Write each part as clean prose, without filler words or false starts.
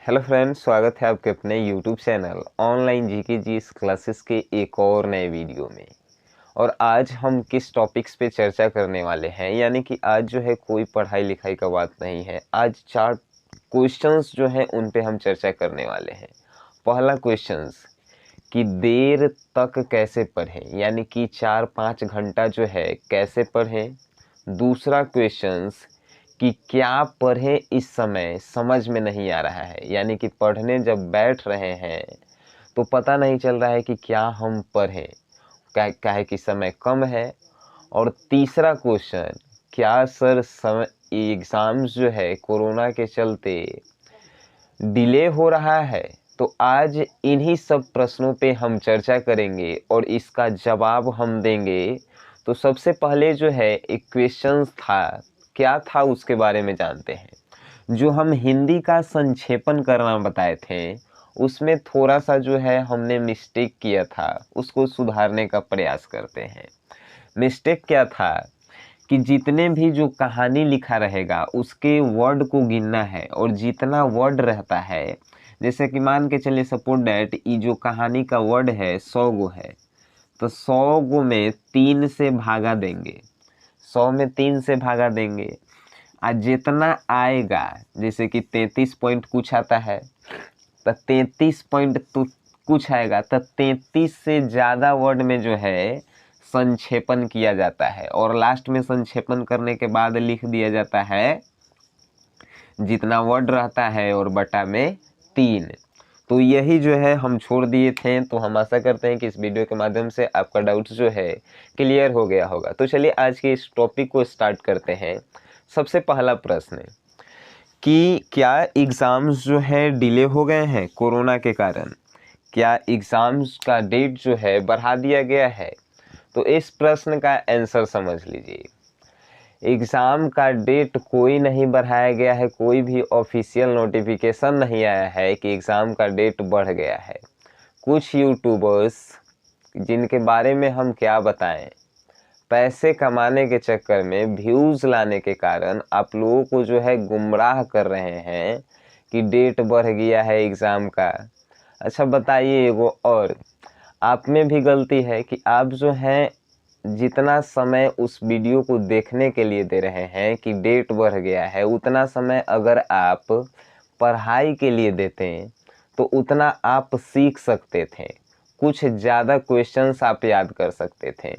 Hello friends, स्वागत है आपके अपने YouTube channel online GK GS classes के एक और नए वीडियो में। और आज हम किस टॉपिक्स पे चर्चा करने वाले हैं, यानी कि आज जो है कोई पढ़ाई लिखाई का बात नहीं है। आज 4 क्वेश्चंस जो हैं उन पे हम चर्चा करने वाले हैं। पहला क्वेश्चंस कि देर तक कैसे पढ़ें, यानी कि 4-5 घंटा जो है कैसे पढ़ें। दूसरा क्वेश्चंस कि क्या पढ़ें इस समय समझ में नहीं आ रहा है, यानी कि पढ़ने जब बैठ रहे हैं तो पता नहीं चल रहा है कि क्या हम पढ़ें, क्या है कि समय कम है। और तीसरा क्वेश्चन, क्या सर समय एग्ज़ाम्स जो है कोरोना के चलते डिले हो रहा है। तो आज इन्हीं सब प्रश्नों पे हम चर्चा करेंगे और इसका जवाब हम देंगे। तो सबसे पहले जो है एक क्वेश्चन था, क्या था उसके बारे में जानते हैं। जो हम हिंदी का संक्षेपण करना बताए थे उसमें थोड़ा सा जो है हमने मिस्टेक किया था, उसको सुधारने का प्रयास करते हैं। मिस्टेक क्या था कि जितने भी जो कहानी लिखा रहेगा उसके वर्ड को गिनना है, और जितना वर्ड रहता है, जैसे कि मान के चलिए सपोज डैट ये जो कहानी का वर्ड है 100 गो है, तो 100 गो में 3 से भागा देंगे, 100 में 3 से भागा देंगे। आज जितना आएगा, जैसे कि 33 पॉइंट कुछ आता है तो 33 पॉइंट तो कुछ आएगा, तो 33 से ज़्यादा वर्ड में जो है संक्षेपण किया जाता है, और लास्ट में संक्षेपण करने के बाद लिख दिया जाता है जितना वर्ड रहता है और बटा में 3। तो यही जो है हम छोड़ दिए थे। तो हम आशा करते हैं कि इस वीडियो के माध्यम से आपका डाउट्स जो है क्लियर हो गया होगा। तो चलिए आज के इस टॉपिक को स्टार्ट करते हैं। सबसे पहला प्रश्न कि क्या एग्ज़ाम्स जो है डिले हो गए हैं कोरोना के कारण, क्या एग्ज़ाम्स का डेट जो है बढ़ा दिया गया है। तो इस प्रश्न का आंसर समझ लीजिए, एग्ज़ाम का डेट कोई नहीं बढ़ाया गया है, कोई भी ऑफिशियल नोटिफिकेशन नहीं आया है कि एग्ज़ाम का डेट बढ़ गया है। कुछ यूट्यूबर्स, जिनके बारे में हम क्या बताएं, पैसे कमाने के चक्कर में, व्यूज़ लाने के कारण आप लोगों को जो है गुमराह कर रहे हैं कि डेट बढ़ गया है एग्ज़ाम का। अच्छा बताइए, एगो और आप में भी गलती है कि आप जो हैं जितना समय उस वीडियो को देखने के लिए दे रहे हैं कि डेट बढ़ गया है, उतना समय अगर आप पढ़ाई के लिए देते तो उतना आप सीख सकते थे, कुछ ज़्यादा क्वेश्चंस आप याद कर सकते थे।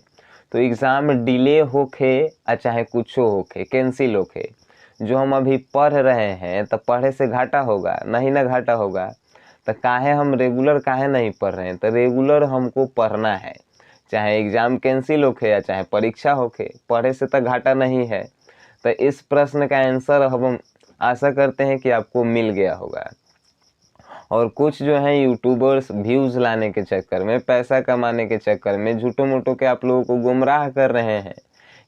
तो एग्ज़ाम डिले होके चाहे कुछ होके, कैंसिल होके, जो हम अभी पढ़ रहे हैं तो पढ़े से घाटा होगा नहीं ना, घाटा होगा तो काहे हम रेगुलर काहे नहीं पढ़ रहे हैं। तो रेगुलर हमको पढ़ना है, चाहे एग्ज़ाम कैंसिल होके या चाहे परीक्षा होके, पढ़े से तो घाटा नहीं है। तो इस प्रश्न का आंसर हम आशा करते हैं कि आपको मिल गया होगा। और कुछ जो हैं यूट्यूबर्स व्यूज़ लाने के चक्कर में, पैसा कमाने के चक्कर में झूठो मूठो के आप लोगों को गुमराह कर रहे हैं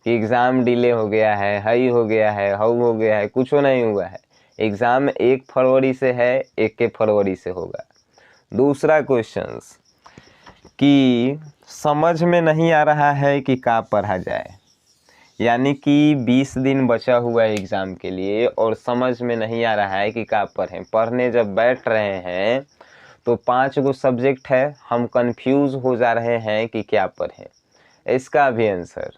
कि एग्ज़ाम डिले हो गया है, हाई हो गया है, हाउ हो गया है। कुछ नहीं हुआ है, एग्ज़ाम 1 फरवरी से है, 1 फरवरी से होगा। दूसरा क्वेश्चंस कि समझ में नहीं आ रहा है कि क्या पढ़ा जाए, यानी कि 20 दिन बचा हुआ है एग्ज़ाम के लिए और समझ में नहीं आ रहा है कि क्या पढ़ें। पढ़ने जब बैठ रहे हैं तो 5 गो सब्जेक्ट है, हम कंफ्यूज हो जा रहे हैं कि क्या पढ़ें। इसका भी आंसर,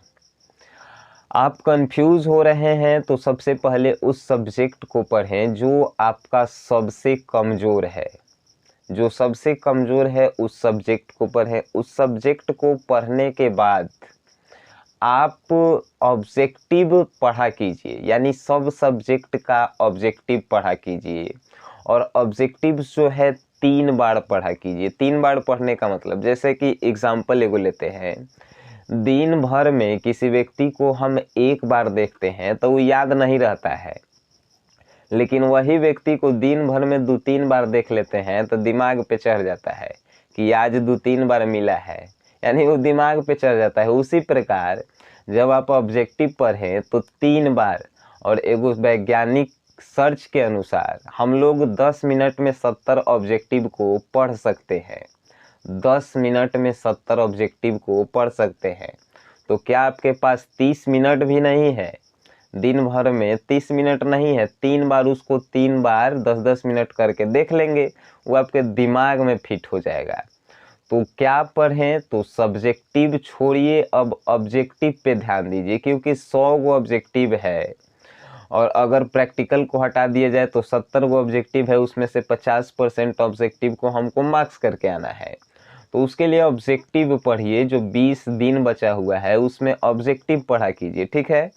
आप कंफ्यूज हो रहे हैं तो सबसे पहले उस सब्जेक्ट को पढ़ें जो आपका सबसे कमज़ोर है। जो सबसे कमज़ोर है उस सब्जेक्ट को पढ़ें। उस सब्जेक्ट को पढ़ने के बाद आप ऑब्जेक्टिव पढ़ा कीजिए, यानी सब सब्जेक्ट का ऑब्जेक्टिव पढ़ा कीजिए। और ऑब्जेक्टिव जो है 3 बार पढ़ा कीजिए। 3 बार पढ़ने का मतलब, जैसे कि एग्जाम्पल एगो लेते हैं, दिन भर में किसी व्यक्ति को हम 1 बार देखते हैं तो वो याद नहीं रहता है, लेकिन वही व्यक्ति को दिन भर में 2-3 बार देख लेते हैं तो दिमाग पे चढ़ जाता है कि आज 2-3 बार मिला है, यानी वो दिमाग पे चढ़ जाता है। उसी प्रकार जब आप ऑब्जेक्टिव पढ़ें तो 3 बार। और एगो वैज्ञानिक सर्च के अनुसार हम लोग 10 मिनट में 70 ऑब्जेक्टिव को पढ़ सकते हैं। 10 मिनट में 70 ऑब्जेक्टिव को पढ़ सकते हैं। तो क्या आपके पास 30 मिनट भी नहीं है? दिन भर में 30 मिनट नहीं है, 3 बार उसको 3 बार 10-10 मिनट करके देख लेंगे, वो आपके दिमाग में फिट हो जाएगा। तो क्या पढ़ें, तो सब्जेक्टिव छोड़िए, अब ऑब्जेक्टिव पे ध्यान दीजिए, क्योंकि 100 गो ऑब्जेक्टिव है और अगर प्रैक्टिकल को हटा दिया जाए तो 70 गो ऑब्जेक्टिव है, उसमें से 50% ऑब्जेक्टिव को हमको मार्क्स करके आना है। तो उसके लिए ऑब्जेक्टिव पढ़िए, जो 20 दिन बचा हुआ है उसमें ऑब्जेक्टिव पढ़ा कीजिए, ठीक है।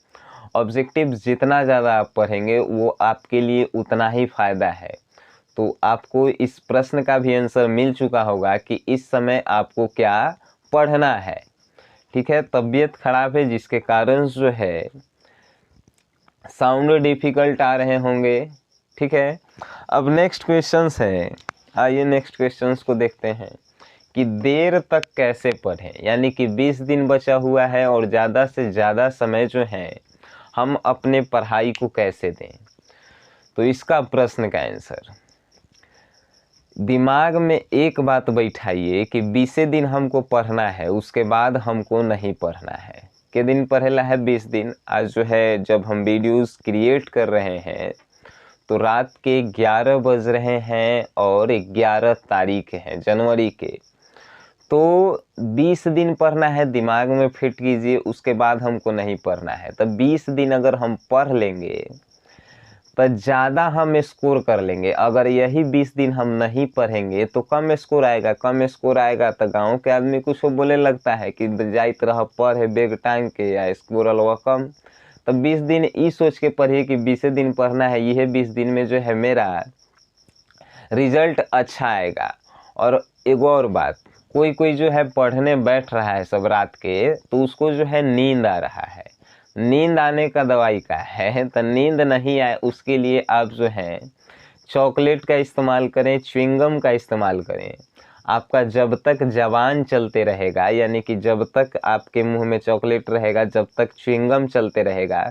ऑब्जेक्टिव जितना ज़्यादा आप पढ़ेंगे वो आपके लिए उतना ही फ़ायदा है। तो आपको इस प्रश्न का भी आंसर मिल चुका होगा कि इस समय आपको क्या पढ़ना है, ठीक है। तबीयत खराब है जिसके कारण जो है साउंड डिफिकल्ट आ रहे होंगे, ठीक है। अब नेक्स्ट क्वेश्चंस है, आइए नेक्स्ट क्वेश्चंस को देखते हैं कि देर तक कैसे पढ़ें, यानी कि 20 दिन बचा हुआ है और ज़्यादा से ज़्यादा समय जो है हम अपने पढ़ाई को कैसे दें। तो इसका प्रश्न का आंसर, दिमाग में एक बात बैठाइए कि 20 दिन हमको पढ़ना है, उसके बाद हमको नहीं पढ़ना है। के दिन पढ़ेला है 20 दिन। आज जो है जब हम वीडियोस क्रिएट कर रहे हैं तो रात के 11 बज रहे हैं और 11 तारीख है जनवरी के। तो 20 दिन पढ़ना है, दिमाग में फिट कीजिए, उसके बाद हमको नहीं पढ़ना है। तब 20 दिन अगर हम पढ़ लेंगे तो ज़्यादा हम स्कोर कर लेंगे। अगर यही 20 दिन हम नहीं पढ़ेंगे तो कम स्कोर आएगा, कम स्कोर आएगा तो गांव के आदमी कुछ बोले लगता है कि जाइत रह पढ़े बेग टांग के या स्कोर अलवा कम। तब 20 दिन ये सोच के पढ़िए कि 20 दिन पढ़ना है, यह 20 दिन में जो है मेरा रिजल्ट अच्छा आएगा। और एक और बात, कोई कोई जो है पढ़ने बैठ रहा है सब रात के, तो उसको जो है नींद आ रहा है। नींद आने का दवाई का है, तो नींद नहीं आए उसके लिए आप जो है चॉकलेट का इस्तेमाल करें, च्युइंगम का इस्तेमाल करें। आपका जब तक जबान चलते रहेगा, यानी कि जब तक आपके मुंह में चॉकलेट रहेगा, जब तक च्युइंगम चलते रहेगा,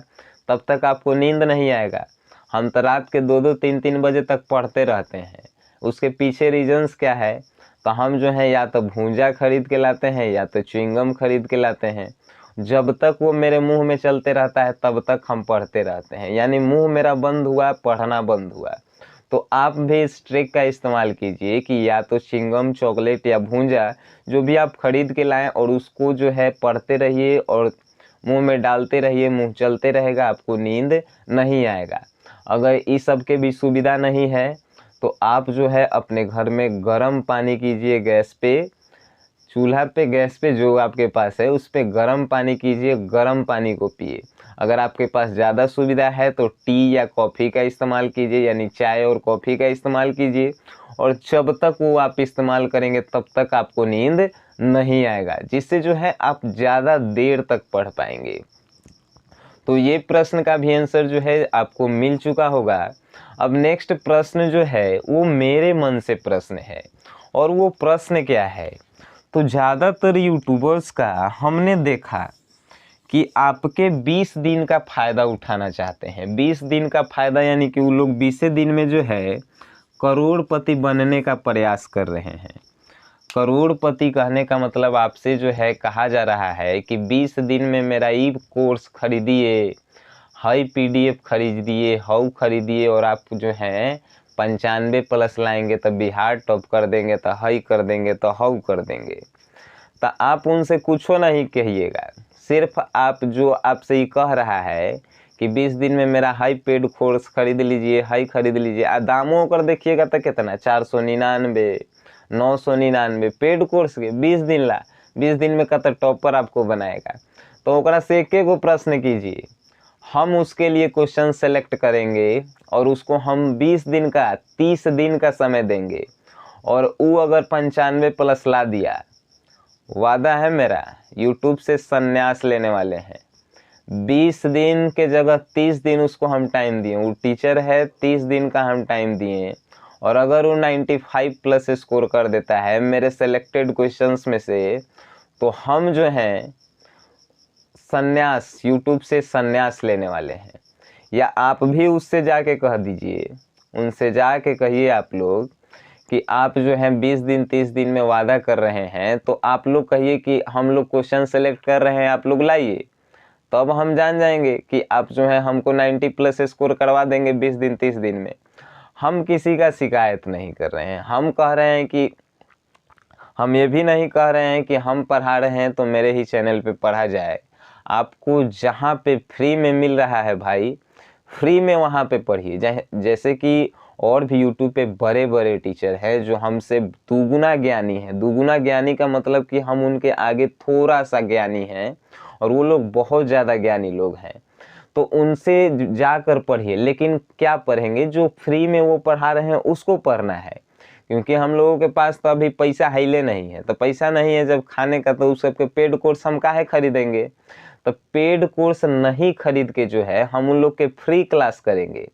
तब तक आपको नींद नहीं आएगा। हम तो रात के 2-2 3-3 बजे तक पढ़ते रहते हैं। उसके पीछे रीजंस क्या है, तो हम जो है या तो भूंजा खरीद के लाते हैं या तो च्युइंगम खरीद के लाते हैं। जब तक वो मेरे मुंह में चलते रहता है तब तक हम पढ़ते रहते हैं, यानी मुंह मेरा बंद हुआ, पढ़ना बंद हुआ। तो आप भी इस ट्रिक का इस्तेमाल कीजिए कि या तो च्युइंगम, चॉकलेट या भूंजा जो भी आप खरीद के लाएं और उसको जो है पढ़ते रहिए और मुंह में डालते रहिए, मुंह चलते रहेगा, आपको नींद नहीं आएगा। अगर इस सब के भी सुविधा नहीं है तो आप जो है अपने घर में गर्म पानी कीजिए, गैस पे, चूल्हा पे, गैस पे जो आपके पास है उस पे गर्म पानी कीजिए, गर्म पानी को पिए। अगर आपके पास ज़्यादा सुविधा है तो टी या कॉफ़ी का इस्तेमाल कीजिए, यानी चाय और कॉफ़ी का इस्तेमाल कीजिए। और जब तक वो आप इस्तेमाल करेंगे तब तक आपको नींद नहीं आएगा, जिससे जो है आप ज़्यादा देर तक पढ़ पाएंगे। तो ये प्रश्न का भी आंसर जो है आपको मिल चुका होगा। अब नेक्स्ट प्रश्न जो है वो मेरे मन से प्रश्न है, और वो प्रश्न क्या है, तो ज़्यादातर यूट्यूबर्स का हमने देखा कि आपके 20 दिन का फ़ायदा उठाना चाहते हैं। 20 दिन का फ़ायदा यानी कि वो लोग 20 दिन में जो है करोड़पति बनने का प्रयास कर रहे हैं। करोड़पति कहने का मतलब आपसे जो है कहा जा रहा है कि 20 दिन में मेरा ई कोर्स खरीदिए, हाई PDF खरीदिए, हाउ खरीदिए, और आप जो हैं 95+ लाएंगे तो बिहार टॉप कर देंगे, तो हाई कर देंगे, तो हाउ कर देंगे। तो आप उनसे कुछ नहीं कहिएगा, सिर्फ आप जो आपसे ये कह रहा है कि 20 दिन में मेरा हाई पेड कोर्स खरीद लीजिए, हाई खरीद लीजिए। दामों कर देखिएगा तो कितना, 499, 999 पेड कोर्स के 20 दिन ला। 20 दिन में कत टॉपर आपको बनाएगा। तो ओकरा से एक एगो प्रश्न कीजिए, हम उसके लिए क्वेश्चन सेलेक्ट करेंगे और उसको हम 20 दिन का 30 दिन का समय देंगे, और वो अगर 95+ ला दिया, वादा है मेरा, यूट्यूब से संन्यास लेने वाले हैं। 20 दिन के जगह 30 दिन उसको हम टाइम दिए, वो टीचर है, 30 दिन का हम टाइम दिए, और अगर वो 95+ स्कोर कर देता है मेरे सेलेक्टेड क्वेश्चंस में से, तो हम जो हैं संन्यास, यूट्यूब से संन्यास लेने वाले हैं। या आप भी उससे जाके कह दीजिए, उनसे जाके कहिए आप लोग कि आप जो हैं 20 दिन 30 दिन में वादा कर रहे हैं, तो आप लोग कहिए कि हम लोग क्वेश्चन सेलेक्ट कर रहे हैं, आप लोग लाइए। तब हम जान जाएंगे कि आप जो है हमको 90 प्लस स्कोर करवा देंगे 20 दिन 30 दिन में। हम किसी का शिकायत नहीं कर रहे हैं, हम कह रहे हैं कि हम ये भी नहीं कह रहे हैं कि हम पढ़ा रहे हैं तो मेरे ही चैनल पे पढ़ा जाए। आपको जहाँ पे फ्री में मिल रहा है भाई, फ्री में वहाँ पे पढ़िए। जैसे कि और भी यूट्यूब पे बड़े बड़े टीचर हैं जो हमसे दुगुना ज्ञानी हैं। दुगुना ज्ञानी का मतलब कि हम उनके आगे थोड़ा सा ज्ञानी हैं और वो लोग बहुत ज़्यादा ज्ञानी लोग हैं। तो उनसे जाकर पढ़िए। लेकिन क्या पढ़ेंगे? जो फ्री में वो पढ़ा रहे हैं उसको पढ़ना है, क्योंकि हम लोगों के पास तो अभी पैसा हिले नहीं है। तो पैसा नहीं है जब खाने का, तो उस सबके पेड कोर्स हम काहे खरीदेंगे? तो पेड कोर्स नहीं खरीद के जो है हम उन लोग के फ्री क्लास करेंगे।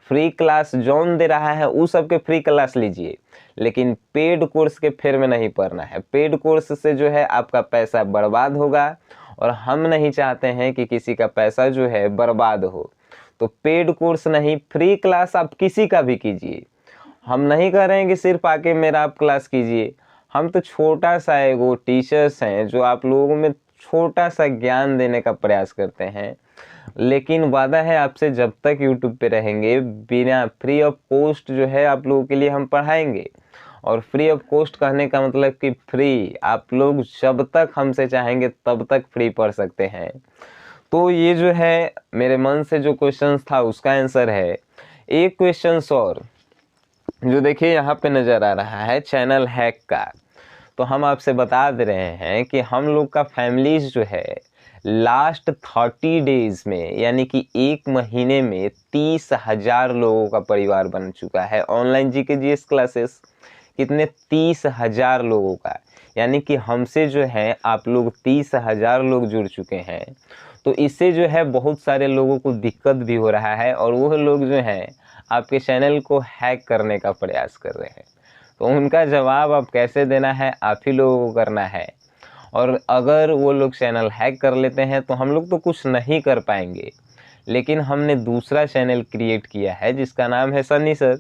फ्री क्लास जौन दे रहा है उस सबके फ्री क्लास लीजिए, लेकिन पेड कोर्स के फेर में नहीं पढ़ना है। पेड कोर्स से जो है आपका पैसा बर्बाद होगा और हम नहीं चाहते हैं कि किसी का पैसा जो है बर्बाद हो। तो पेड कोर्स नहीं, फ्री क्लास आप किसी का भी कीजिए। हम नहीं कह रहे हैं कि सिर्फ आके मेरा आप क्लास कीजिए। हम तो छोटा सा एगो टीचर्स हैं जो आप लोगों में छोटा सा ज्ञान देने का प्रयास करते हैं। लेकिन वादा है आपसे, जब तक यूट्यूब पे रहेंगे बिना फ्री ऑफ कॉस्ट जो है आप लोगों के लिए हम पढ़ाएंगे। और फ्री ऑफ कॉस्ट कहने का मतलब कि फ्री, आप लोग जब तक हमसे चाहेंगे तब तक फ्री पढ़ सकते हैं। तो ये जो है मेरे मन से जो क्वेश्चन था उसका आंसर है। एक क्वेश्चन और जो देखिए यहाँ पे नज़र आ रहा है, चैनल हैक का। तो हम आपसे बता दे रहे हैं कि हम लोग का फैमिलीज जो है लास्ट 30 डेज में, यानी कि एक महीने में 30,000 लोगों का परिवार बन चुका है। ऑनलाइन जीके जीएस क्लासेस कितने? 30,000 लोगों का। यानी कि हमसे जो है आप लोग 30,000 लोग जुड़ चुके हैं। तो इससे जो है बहुत सारे लोगों को दिक्कत भी हो रहा है और वो लोग जो हैं आपके चैनल को हैक करने का प्रयास कर रहे हैं। तो उनका जवाब अब कैसे देना है, आप ही लोगों को करना है। और अगर वो लोग चैनल हैक कर लेते हैं तो हम लोग तो कुछ नहीं कर पाएंगे। लेकिन हमने दूसरा चैनल क्रिएट किया है जिसका नाम है सनी सर।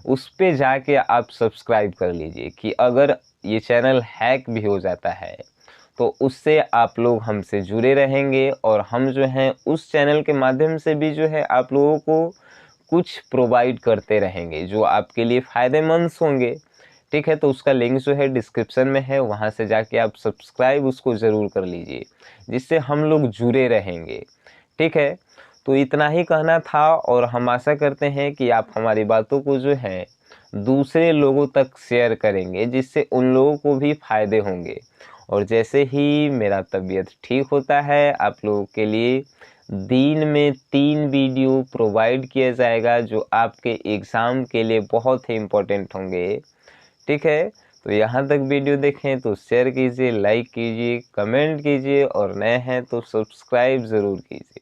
उस पे जाके आप सब्सक्राइब कर लीजिए कि अगर ये चैनल हैक भी हो जाता है तो उससे आप लोग हमसे जुड़े रहेंगे और हम जो हैं उस चैनल के माध्यम से भी जो है आप लोगों को कुछ प्रोवाइड करते रहेंगे जो आपके लिए फ़ायदेमंद होंगे। ठीक है, तो उसका लिंक जो है डिस्क्रिप्शन में है, वहाँ से जाके आप सब्सक्राइब उसको ज़रूर कर लीजिए, जिससे हम लोग जुड़े रहेंगे। ठीक है, तो इतना ही कहना था और हम आशा करते हैं कि आप हमारी बातों को जो है दूसरे लोगों तक शेयर करेंगे, जिससे उन लोगों को भी फ़ायदे होंगे। और जैसे ही मेरा तबीयत ठीक होता है आप लोगों के लिए दिन में 3 वीडियो प्रोवाइड किया जाएगा जो आपके एग्ज़ाम के लिए बहुत ही इम्पोर्टेंट होंगे। ठीक है, तो यहाँ तक वीडियो देखें तो शेयर कीजिए, लाइक कीजिए, कमेंट कीजिए और नए हैं तो सब्सक्राइब ज़रूर कीजिए।